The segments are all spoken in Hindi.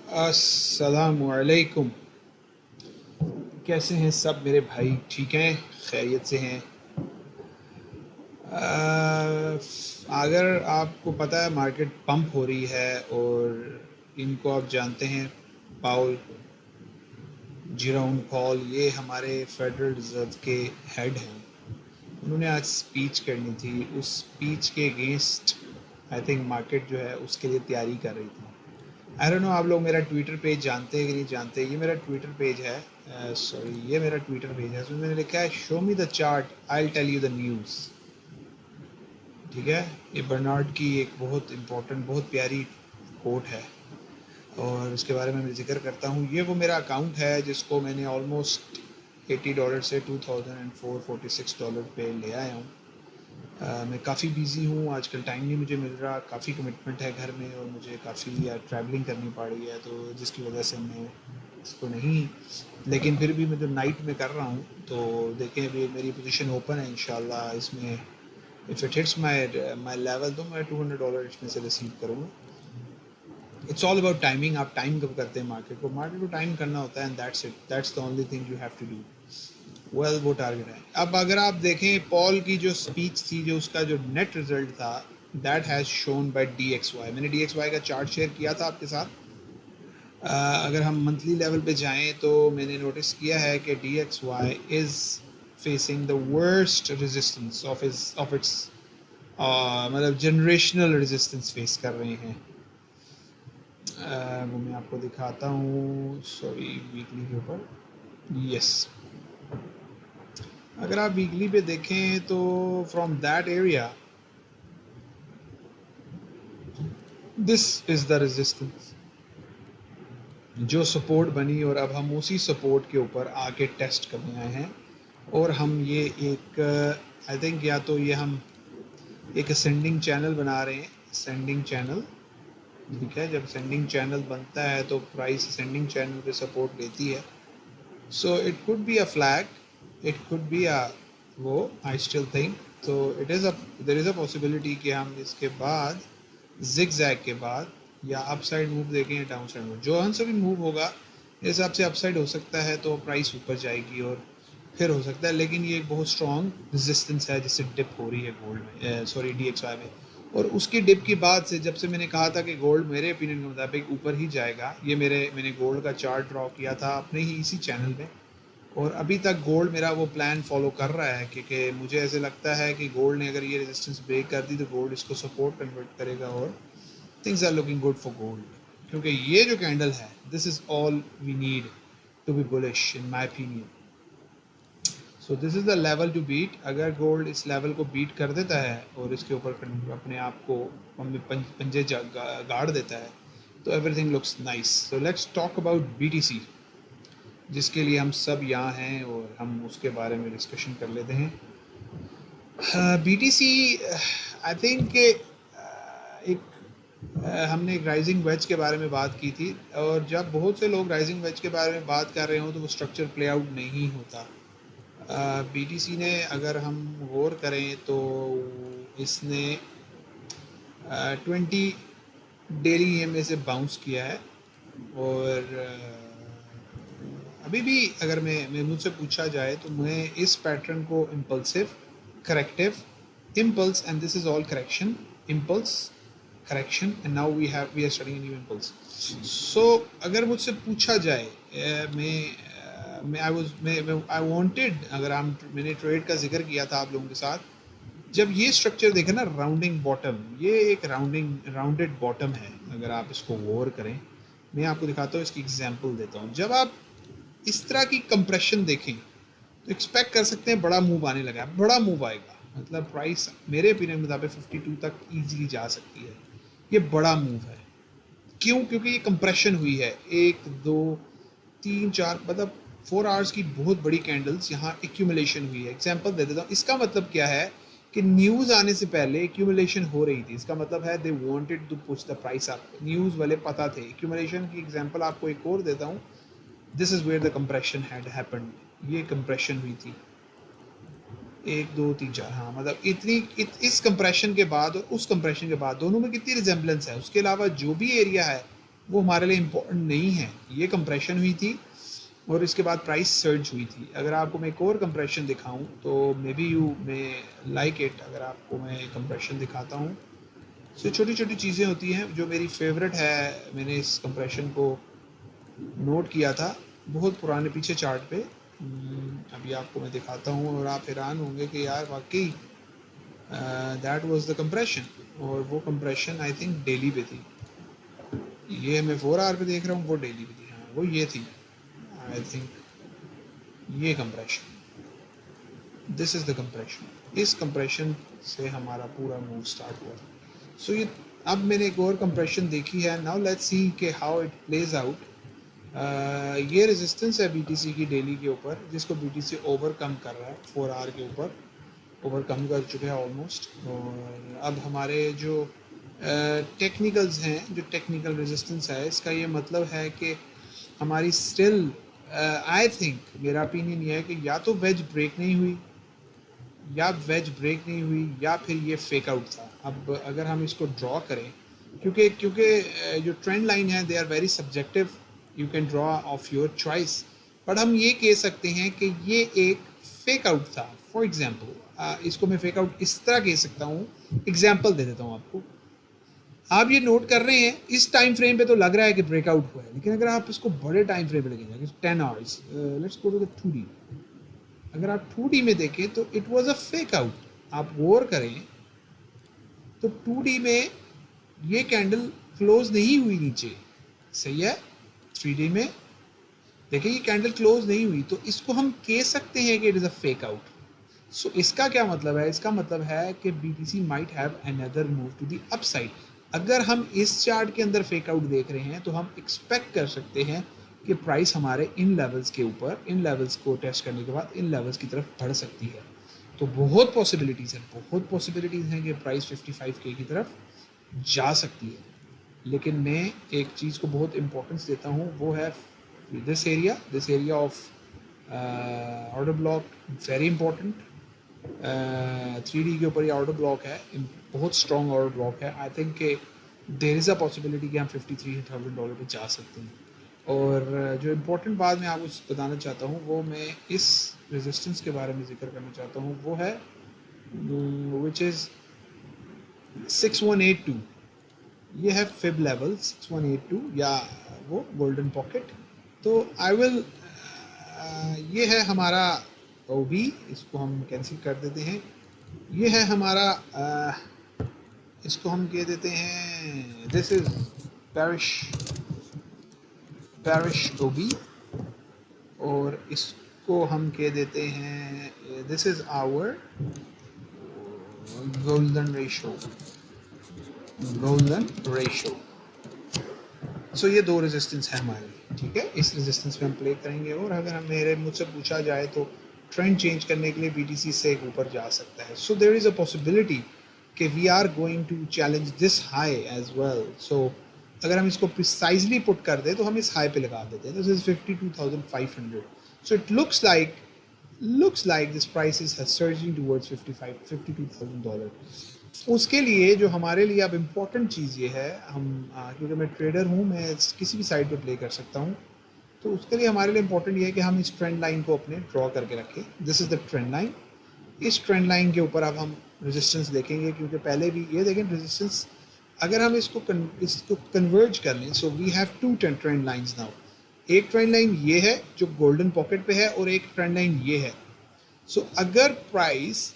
अस्सलामुअलैकुम। कैसे हैं सब मेरे भाई? ठीक हैं, खैरियत से हैं? अगर आपको पता है मार्केट पंप हो रही है और इनको आप जानते हैं, पाउल, जेरोम पॉल, ये हमारे फेडरल रिज़र्व के हेड हैं। उन्होंने आज स्पीच करनी थी, उस स्पीच के अगेंस्ट आई थिंक मार्केट जो है उसके लिए तैयारी कर रही थी। आई डोंट नो आप लोग मेरा ट्विटर पेज जानते हैं कि नहीं जानते। ये मेरा ट्विटर पेज है, ये मेरा ट्विटर पेज है। उसमें मैंने लिखा है show me the chart, I will tell you the news. ठीक है, ये बर्नार्ड की एक बहुत इम्पोर्टेंट, बहुत प्यारी कोट है और उसके बारे में मैं जिक्र करता हूँ। ये वो मेरा अकाउंट है जिसको मैंने ऑलमोस्ट $80 से $2046 पे ले आया हूँ। मैं काफ़ी बिज़ी हूँ आजकल, टाइम नहीं मुझे मिल रहा, काफ़ी कमिटमेंट है घर में और मुझे काफ़ी ट्रैवलिंग करनी पड़ रही है, तो जिसकी वजह से मैं इसको नहीं, लेकिन फिर भी मैं जो नाइट में कर रहा हूँ तो देखें अभी मेरी पोजीशन ओपन है इंशाल्लाह। इसमें if it hits my my level तो मैं $200 इसमें से रिसीव करूँगा। It's all about timing. आप टाइम कब करते हैं मार्केट को टाइम करना होता है, and that's it, that's the only thing you have to do. Well वो टारगेट है। अब अगर आप देखें पॉल की जो स्पीच थी, जो उसका जो नेट रिजल्ट था, that has shown by DXY। मैंने DXY का चार्ट शेयर किया था आपके साथ। अगर हम मंथली लेवल पे जाएं तो मैंने नोटिस किया है कि DXY is facing the worst resistance of its, मतलब जनरेशनल रेजिस्टेंस फेस कर रहे हैं। वो मैं आपको दिखाता हूँ, सॉरी, वीकली के ऊपर। यस, अगर आप वीकली पे देखें तो from that area this is the resistance जो सपोर्ट बनी, और अब हम उसी सपोर्ट के ऊपर आके टेस्ट करने आए हैं। और हम ये एक, आई थिंक या तो ये हम एक असेंडिंग चैनल बना रहे हैं, असेंडिंग चैनल। ठीक है, जब असेंडिंग चैनल बनता है तो प्राइस असेंडिंग चैनल पे सपोर्ट लेती है। So it could be a flag, it could be a वो, आई स्टिल थिंक। तो it is a, there is a possibility कि हम इसके बाद जिग-जैग के बाद या अपसाइड मूव देखें या डाउन साइड मूव, जो हमसे भी मूव होगा इस हिसाब से अपसाइड हो सकता है तो प्राइस ऊपर जाएगी और फिर हो सकता है। लेकिन ये एक बहुत स्ट्रॉन्ग रेजिस्टेंस है जिससे डिप हो रही है गोल्ड में, सॉरी DXY में। और उसकी डिप के बाद से, जब से मैंने कहा था कि गोल्ड मेरे ओपिनियन के मुताबिक ऊपर ही जाएगा, ये मैंने गोल्ड का चार्ट ड्रॉ किया था अपने ही इसी चैनल में, और अभी तक गोल्ड मेरा वो प्लान फॉलो कर रहा है, क्योंकि मुझे ऐसे लगता है कि गोल्ड ने अगर ये रेजिस्टेंस ब्रेक कर दी तो गोल्ड इसको सपोर्ट कन्वर्ट करेगा और things are looking good for gold. क्योंकि ये जो कैंडल है, this is all we need to be bullish in my opinion. So this is the level to beat. अगर गोल्ड इस लेवल को बीट कर देता है और इसके ऊपर अपने आप को पंजे गाड़ देता है तो everything looks nice. So let's talk about BTC, जिसके लिए हम सब यहाँ हैं और हम उसके बारे में डिस्कशन कर लेते हैं। BTC, आई थिंक एक हमने एक राइजिंग वेज के बारे में बात की थी, और जब बहुत से लोग राइजिंग वेज के बारे में बात कर रहे हो तो वो स्ट्रक्चर प्ले आउट नहीं होता। BTC ने, अगर हम गौर करें तो इसने 20 डेली EMA से बाउंस किया है, और अभी भी अगर मैं मुझसे पूछा जाए तो मैं इस पैटर्न को impulsive, corrective, impulse, and this is all correction, impulse, correction, and now we are studying new impulse. So अगर मुझसे पूछा जाए, मैं आई वांटेड, अगर हम, मैंने ट्रेड का जिक्र किया था आप लोगों के साथ, जब ये स्ट्रक्चर देखें ना, राउंडिंग बॉटम, ये एक राउंडेड बॉटम है। अगर आप इसको गौर करें, मैं आपको दिखाता हूँ, इसकी एग्जांपल देता हूँ। जब आप इस तरह की कंप्रेशन देखें तो एक्सपेक्ट कर सकते हैं बड़ा मूव आने लगा है, बड़ा मूव आएगा, मतलब प्राइस मेरे ओपिनियन मुताबिक 52 तक इजीली जा सकती है। ये बड़ा मूव है। क्यों? क्योंकि ये कंप्रेशन हुई है, 1 2 3 4, मतलब 4 आवर्स की बहुत बड़ी कैंडल्स यहाँ एक्यूमुलेशन हुई है। एग्जांपल दे देता हूँ। इसका मतलब क्या है कि न्यूज़ आने से पहले एक्यूमुलेशन हो रही थी। इसका मतलब है they wanted to push the price up. News वाले पता थे। एक्यूमुलेशन की एग्जांपल आपको एक और देता हूँ। This is where the compression had happened. ये कंप्रेशन हुई थी 1 2 3 4, हाँ, मतलब इस कंप्रेशन के बाद और उस कंप्रेशन के बाद दोनों में कितनी रिजेंबलेंस है। उसके अलावा जो भी एरिया है वो हमारे लिए इम्पोर्टेंट नहीं है। ये कंप्रेशन हुई थी और इसके बाद प्राइस सर्ज हुई थी। अगर आपको मैं एक और कंप्रेशन दिखाऊं तो may be you may like it. अगर आपको मैं कंप्रेशन दिखाता हूं, सो छोटी छोटी चीज़ें होती हैं जो मेरी फेवरेट है। मैंने इस कंप्रेशन को नोट किया था बहुत पुराने पीछे चार्ट पे। अभी आपको मैं दिखाता हूँ और आप हैरान होंगे कि यार वाकई दैट वाज द कंप्रेशन। और वो कंप्रेशन आई थिंक डेली पे थी। ये मैं 4 आवर पे देख रहा हूँ, वो डेली पे थी। हाँ वो ये थी आई थिंक, ये compression, this is the compression. इस कंप्रेशन से हमारा पूरा मूव स्टार्ट हुआ। सो ये अब मैंने एक और कंप्रेशन देखी है। नाउ लेट्स सी कि हाउ इट प्लेज आउट। ये रेजिस्टेंस है बीटीसी की डेली के ऊपर, जिसको बीटीसी ओवरकम कर रहा है 4 आवर के ऊपर, ओवरकम कर चुके हैं ऑलमोस्ट। और अब हमारे जो टेक्निकल्स हैं, जो टेक्निकल रेजिस्टेंस है, इसका ये मतलब है कि हमारी स्टिल आई थिंक, मेरा ओपिनियन ये है कि या तो वेज ब्रेक नहीं हुई, या वेज ब्रेक नहीं हुई, या फिर ये फेक आउट था। अब अगर हम इसको ड्रॉ करें, क्योंकि क्योंकि जो ट्रेंड लाइन है they are very subjective, you can draw of your choice, but हम ये कह सकते हैं कि ये एक फेक आउट था। फॉर एग्जाम्पल इसको मैं फेक आउट इस तरह कह सकता हूँ, एग्जाम्पल दे देता हूँ आपको। आप ये नोट कर रहे हैं इस टाइम फ्रेम पे तो लग रहा है कि ब्रेकआउट हुआ है, लेकिन अगर आप इसको बड़े टाइम फ्रेम पे लगेंगे 10 hours, let's go to the 2D। अगर आप 2D में देखें तो it was a fake out. आप गौर करें तो 2D में ये कैंडल क्लोज नहीं हुई नीचे, सही है। 3D में देखिए ये कैंडल क्लोज नहीं हुई, तो इसको हम कह सकते हैं कि it is a fake out. So इसका क्या मतलब है? इसका मतलब है कि BTC might have another move to the upside. अगर हम इस चार्ट के अंदर फेक आउट देख रहे हैं तो हम एक्सपेक्ट कर सकते हैं कि प्राइस हमारे इन लेवल्स के ऊपर, इन लेवल्स को टेस्ट करने के बाद इन लेवल्स की तरफ बढ़ सकती है। तो बहुत पॉसिबिलिटीज़ हैं, बहुत पॉसिबिलिटीज़ हैं कि प्राइस 55K की तरफ जा सकती है। लेकिन मैं एक चीज़ को बहुत इम्पोर्टेंस देता हूँ, वो है this area of order block, very important. 3D के ऊपर ये ऑर्डर ब्लॉक है, बहुत स्ट्रॉन्ग ऑर्डर ब्लॉक है। आई थिंक कि देर इज़ अ पॉसिबिलिटी कि हम $53,000 पे जा सकते हैं। और जो इम्पोर्टेंट बात मैं आपको बताना चाहता हूँ, वो मैं इस रेजिस्टेंस के बारे में जिक्र करना चाहता हूँ, वो है विच इज़ 6182। ये है फिब लेवल 6182, या वो गोल्डन पॉकेट। तो आई विल, ये है हमारा OB, इसको हम कैंसिल कर देते हैं। ये है हमारा इसको हम कह देते हैं दिस इज पैरिश OB, और इसको हम कह देते हैं this is our golden ratio. So ये दो रेजिस्टेंस है हमारी, ठीक है। इस रेजिस्टेंस पे हम प्ले करेंगे, और अगर हम मुझसे पूछा जाए तो ट्रेंड चेंज करने के लिए BTC से एक ऊपर जा सकता है। So there is a possibility कि we are going to challenge this high as well. So अगर हम इसको प्रिसाइजली पुट कर दें तो हम इस हाई पे लगा देते हैं, this is 52,500। So it looks like this price is surging towards $52,000। उसके लिए जो हमारे लिए अब इम्पोर्टेंट चीज़ ये है, हम क्योंकि मैं ट्रेडर हूँ, मैं किसी भी साइड पे प्ले कर सकता हूँ, तो उसके लिए हमारे लिए इम्पोर्टेंट ये है कि हम इस ट्रेंड लाइन को अपने ड्रॉ करके रखें। This is the trend line. इस ट्रेंड लाइन के ऊपर अब हम रेजिस्टेंस देखेंगे, क्योंकि पहले भी ये देखें रेजिस्टेंस, अगर हम इसको कन्वर्ज कर लें, so we have two trend lines now. एक ट्रेंड लाइन ये है जो गोल्डन पॉकेट पे है, और एक ट्रेंड लाइन ये है। सो अगर प्राइस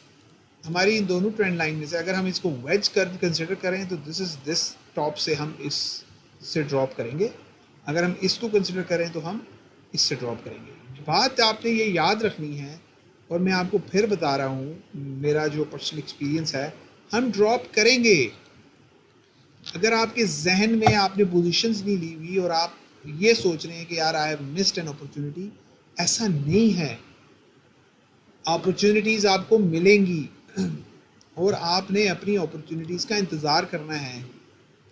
हमारी इन दोनों ट्रेंड लाइन में से अगर हम इसको वेज कर कंसिडर करें तो दिस टॉप से हम इससे ड्रॉप करेंगे। अगर हम इसको कंसिडर करें तो हम इससे ड्रॉप करेंगे। बात आपने ये याद रखनी है, और मैं आपको फिर बता रहा हूँ, मेरा जो पर्सनल एक्सपीरियंस है, हम ड्रॉप करेंगे। अगर आपके जहन में आपने पोजीशंस नहीं ली हुई और आप ये सोच रहे हैं कि यार I have missed an opportunity, ऐसा नहीं है। अपॉर्चुनिटीज़ आपको मिलेंगी और आपने अपनी अपॉर्चुनिटीज़ का इंतज़ार करना है।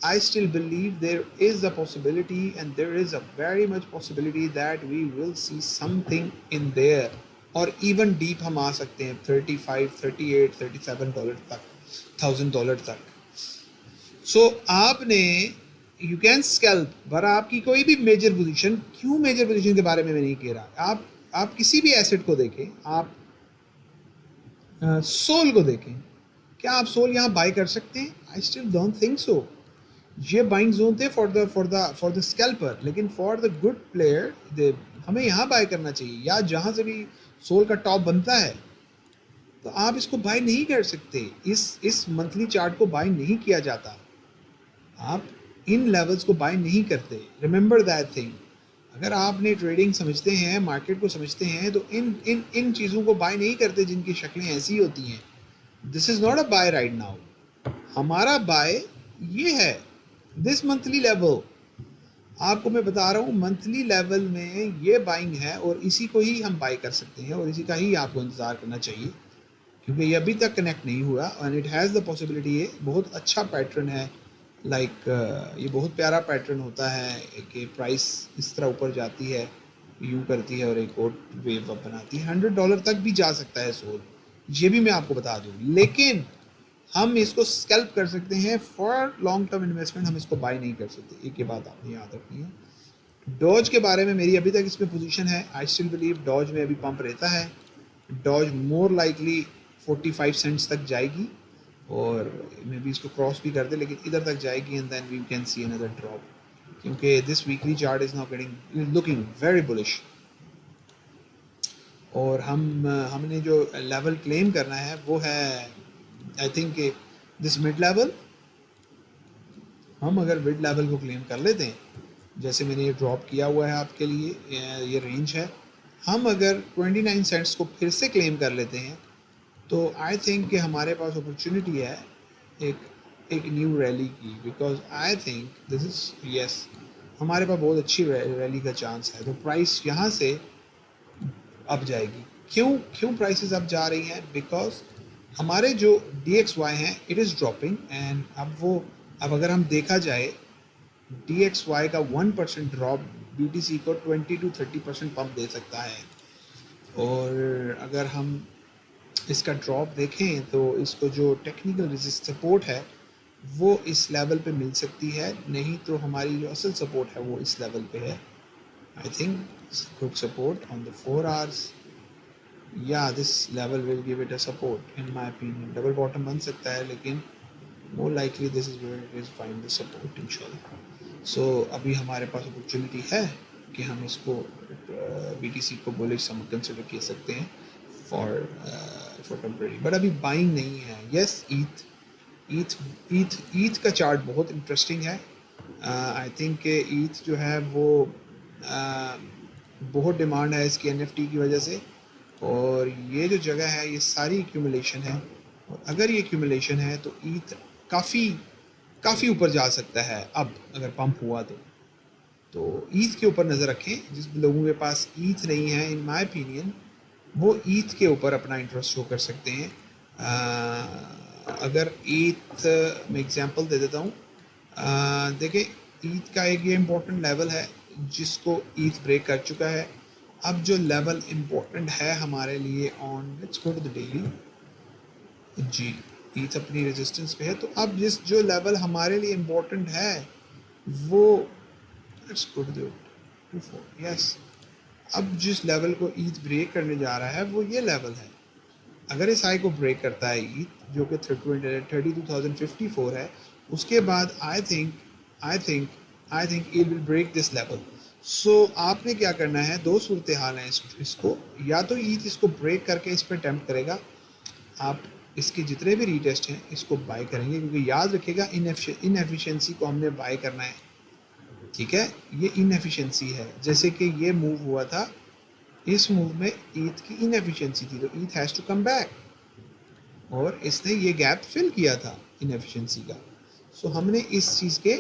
I still believe there is a possibility, and there is a very much possibility that we will see something in there, और even deep हम आ सकते हैं $35, $38, $37 तक, $1,000 तक। सो आपने यू कैन स्कैल्प, पर आपकी कोई भी मेजर पोजीशन, क्यों मेजर पोजीशन के बारे में मैं नहीं कह रहा, आप किसी भी एसेट को देखें, आप सोल को देखें, क्या आप सोल यहाँ बाय कर सकते हैं? I still don't think so. ये बाइंग जोन थे फॉर द स्कैल्पर, लेकिन फॉर द गुड प्लेयर हमें यहाँ बाय करना चाहिए, या जहाँ से भी सोल का टॉप बनता है तो आप इसको बाय नहीं कर सकते। इस मंथली चार्ट को बाय नहीं किया जाता, आप इन लेवल्स को बाय नहीं करते। Remember that thing. अगर आपने ट्रेडिंग समझते हैं, मार्केट को समझते हैं, तो इन चीज़ों को बाय नहीं करते जिनकी शक्लें ऐसी होती हैं। This is not a buy right now. हमारा बाय ये है, दिस मंथली लेवल। आपको मैं बता रहा हूँ मंथली लेवल में ये बाइंग है, और इसी को ही हम बाय कर सकते हैं, और इसी का ही आपको इंतज़ार करना चाहिए, क्योंकि ये अभी तक कनेक्ट नहीं हुआ। And it has the possibility, ये बहुत अच्छा पैटर्न है। ये बहुत प्यारा पैटर्न होता है कि प्राइस इस तरह ऊपर जाती है, यूँ करती है, और एक और वेव अप बनाती है। $100 तक भी जा सकता है सोल, ये भी मैं आपको बता दूँ। लेकिन हम इसको स्कैल्प कर सकते हैं फॉर लॉन्ग टर्म इन्वेस्टमेंट, हम इसको बाय नहीं कर सकते। एक ये बात आपने याद रखनी है। डॉज के बारे में मेरी अभी तक इसमें पोजीशन है। आई स्टिल बिलीव डॉज में अभी पंप रहता है। डॉज मोर लाइकली 45 सेंट्स तक जाएगी, और मे बी इसको क्रॉस भी कर दे, लेकिन इधर तक जाएगी, and then we can see another drop, क्योंकि this weekly chart is now getting looking very bullish. और हमने जो लेवल क्लेम करना है वो है, I think this mid level. हम अगर मिड लेवल को क्लेम कर लेते हैं, जैसे मैंने ये ड्रॉप किया हुआ है आपके लिए, ये रेंज है, हम अगर 29 सेंट्स को फिर से क्लेम कर लेते हैं, तो आई थिंक कि हमारे पास अपॉर्चुनिटी है एक न्यू रैली की, because I think this is yes, हमारे पास बहुत अच्छी रैली का चांस है। तो प्राइस यहाँ से अप जाएगी। क्यों प्राइसेस अप जा रही हैं? बिकॉज हमारे जो DXY हैं इट इज़ ड्रॉपिंग, एंड अब अगर हम देखा जाए, DXY का 1% ड्रॉप BTC को 20 to 30% पंप दे सकता है। और अगर हम इसका ड्रॉप देखें तो इसको जो टेक्निकल रेजिस्ट सपोर्ट है वो इस लेवल पे मिल सकती है, नहीं तो हमारी जो असल सपोर्ट है वो इस लेवल पे है। I think good support on the 4 hours, या this level will give it a support in my opinion. Double bottom बन सकता है, लेकिन more likely this is where it is find the support इंशाल्लाह। सो अभी हमारे पास अपॉर्चुनिटी है कि हम इसको BTC को बुलिश हम कंसिडर कर सकते हैं फॉर टेम्परेरी, बट अभी बाइंग नहीं है। यस, ईथ का चार्ट बहुत इंटरेस्टिंग है। आई थिंक ईथ जो है वो बहुत डिमांड है इसकी NFT की वजह से, और ये जो जगह है ये सारी एक्यूमुलेशन है, और अगर ये एक्यूमुलेशन है तो ईथ काफ़ी ऊपर जा सकता है अब अगर पंप हुआ तो ईथ के ऊपर नज़र रखें। जिस लोगों के पास ईथ नहीं है, इन माय ओपिनियन, वो ईथ के ऊपर अपना इंटरेस्ट शो कर सकते हैं। अगर ईथ मैं एग्जांपल दे देता हूँ, देखें ईथ का एक ये इम्पोर्टेंट लेवल है जिसको ईथ ब्रेक कर चुका है। अब जो लेवल इम्पोर्टेंट है हमारे लिए on, let's go to the daily, जी ईथ अपनी रेजिस्टेंस पे है, तो अब जो लेवल हमारे लिए इम्पोर्टेंट है वो, let's go to the 24, yes, अब जिस लेवल को ईथ ब्रेक करने जा रहा है वो ये लेवल है। अगर इस हाई को ब्रेक करता है ईथ, जो कि 32,054 है, उसके बाद I think it will break this level. So आपने क्या करना है, दो सूरत हाल हैं इसको, या तो ईथ इसको ब्रेक करके इस पर अटैम्प्ट करेगा, आप इसके जितने भी रीटेस्ट हैं इसको बाय करेंगे, क्योंकि याद रखिएगा इनएफिशिएंसी को हमने बाय करना है, ठीक है। ये इनएफिशिएंसी है, जैसे कि ये मूव हुआ था, इस मूव में ईथ की इनएफिशिएंसी थी, तो ईथ हैज़ टू कम बैक, और इसने ये गैप फिल किया था इनएफिशिएंसी का। सो हमने इस चीज़ के,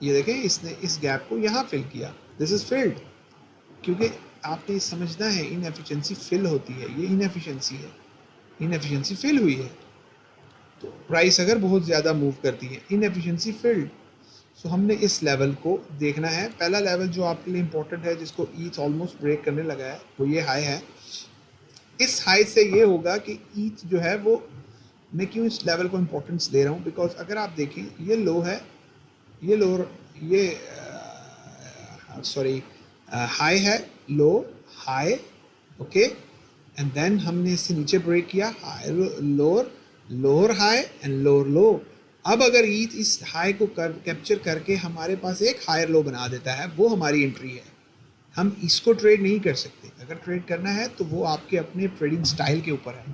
ये देखें इसने इस गैप को यहाँ फिल किया, दिस इज़ फिल्ड, क्योंकि आपने समझना है इनएफिशिएंसी फिल होती है, ये इनएफिशिएंसी है, इनएफिशिएंसी फिल हुई है। तो प्राइस अगर बहुत ज़्यादा मूव करती है, इनएफिशिएंसी फिल्ड, सो हमने इस लेवल को देखना है। पहला लेवल जो आपके लिए इम्पोर्टेंट है, जिसको ईथ ऑलमोस्ट ब्रेक करने लगा है, वो ये हाई है। इस हाई से ये होगा कि ईथ जो है वो, मैं क्यों इस लेवल को इम्पोर्टेंस दे रहा हूँ, बिकॉज अगर आप देखें ये लो है, ये लोअर, ये सॉरी हाई है, लो, हाई, ओके, एंड देन हमने इससे नीचे ब्रेक किया, high lower, lower high and lower लो। अब अगर ईथ इस हाई को कैप्चर करके हमारे पास एक हायर लो बना देता है, वो हमारी एंट्री है। हम इसको ट्रेड नहीं कर सकते। अगर ट्रेड करना है तो वो आपके अपने ट्रेडिंग स्टाइल के ऊपर है,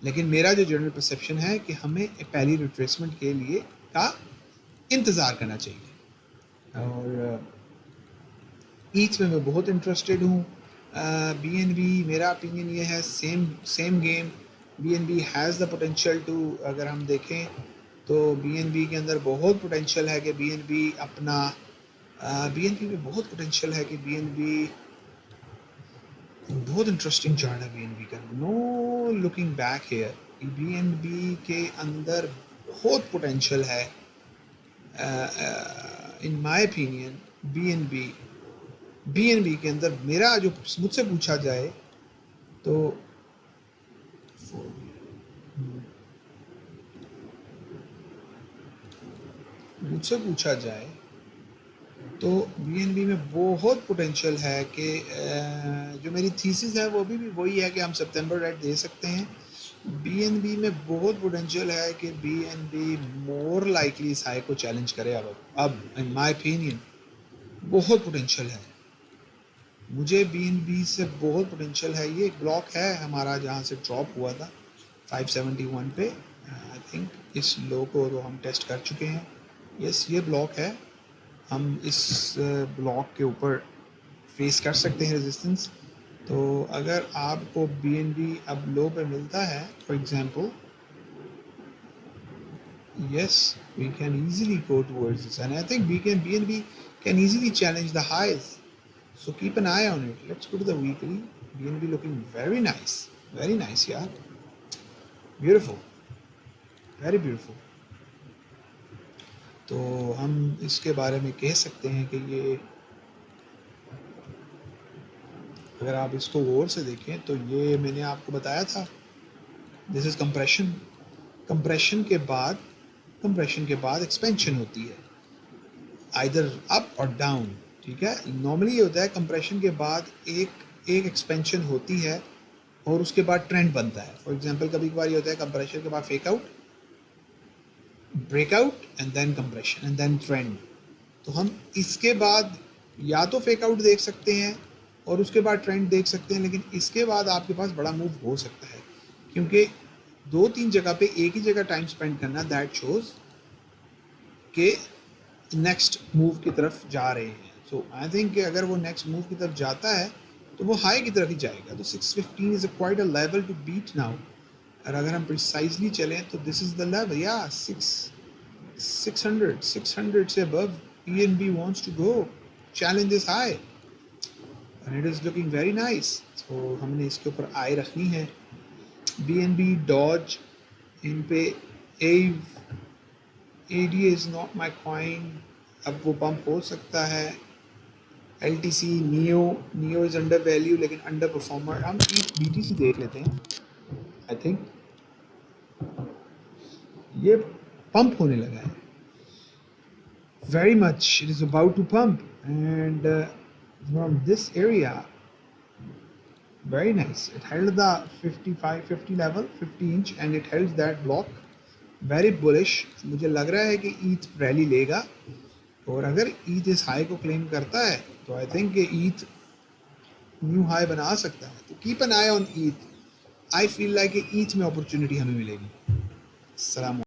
लेकिन मेरा जो जनरल परसेप्शन है कि हमें पहली रिट्रेसमेंट के लिए का इंतज़ार करना चाहिए। और ईच में मैं बहुत इंटरेस्टेड हूँ। BNB, मेरा ओपिनियन ये है, same game, BNB has the potential to, अगर हम देखें तो BNB के अंदर बहुत पोटेंशियल है कि BNB अपना BNB में बहुत पोटेंशियल है कि BNB बहुत इंटरेस्टिंग चार्ट है BNB का, no looking back here. BNB के अंदर बहुत पोटेंशियल है इन माय ओपिनियन। BNB के अंदर मेरा जो मुझसे पूछा जाए तो तो BNB में बहुत पोटेंशियल है कि जो मेरी थीसिस है वो भी वही है कि हम सितंबर रेट दे सकते हैं। BNB में बहुत पोटेंशियल है कि BNB मोर लाइकली इस हाई को चैलेंज करे। अब इन माय ओपिनियन बहुत पोटेंशियल है, मुझे BNB से बहुत पोटेंशियल है। ये एक ब्लॉक है हमारा जहाँ से ड्रॉप हुआ था 571 पे, आई थिंक इस लो को तो हम टेस्ट कर चुके हैं। यस, ये ब्लॉक है, हम इस ब्लॉक के ऊपर फेस कर सकते हैं रेजिस्टेंस। तो अगर आपको BNB अब लो पे मिलता है, for example, yes, we can easily go towards this, and I think BNB can easily challenge the highs, so keep an eye on it. Let's go to the weekly. BNB looking very nice yaar, beautiful, very beautiful। तो हम इसके बारे में कह सकते हैं कि ये, अगर आप इसको गौर से देखें तो ये मैंने आपको बताया था, दिस इज़ कंप्रेशन के बाद एक्सपेंशन होती है, आइदर अप और डाउन, ठीक है। नॉर्मली ये होता है कंप्रेशन के बाद एक एक्सपेंशन होती है और उसके बाद ट्रेंड बनता है। फॉर एग्जांपल कभी कभार ये होता है कंप्रेशन के बाद fake out, breakout and then compression and then trend. तो हम इसके बाद या तो फेक आउट देख सकते हैं और उसके बाद ट्रेंड देख सकते हैं, लेकिन इसके बाद आपके पास बड़ा मूव हो सकता है, क्योंकि 2-3 जगह पे एक ही जगह टाइम स्पेंड करना, दैट शोज के नेक्स्ट मूव की तरफ जा रहे हैं। सो आई थिंक कि अगर वो नेक्स्ट मूव की तरफ जाता है तो वो हाई की तरफ ही जाएगा। तो 615 is quite a level to beat now, और अगर हम प्रिसाइजली चलें तो दिस इज़ द लेवल, या 600 से above BNB wants to go challenge this high and it is looking very nice। तो हमने इसके ऊपर आई रखनी है। BNB, डॉज, इन पे ADA is not my coin, अब वो पंप हो सकता है। LTC, neo is under value लेकिन अंडर परफॉर्मर। हम BTC देख लेते हैं। आई थिंक ये पंप होने लगा है, very much it is about to pump, and from this area very nice, it held the 50 level, 50 inch, and it held that block, very bullish। मुझे लग रहा है कि ईथ रैली लेगा, और अगर ईथ इस हाई को क्लेम करता है तो I think ETH new high बना सकता है। तो keep an eye on ETH, I feel like ETH में अपॉर्चुनिटी हमें मिलेगी। सलाम।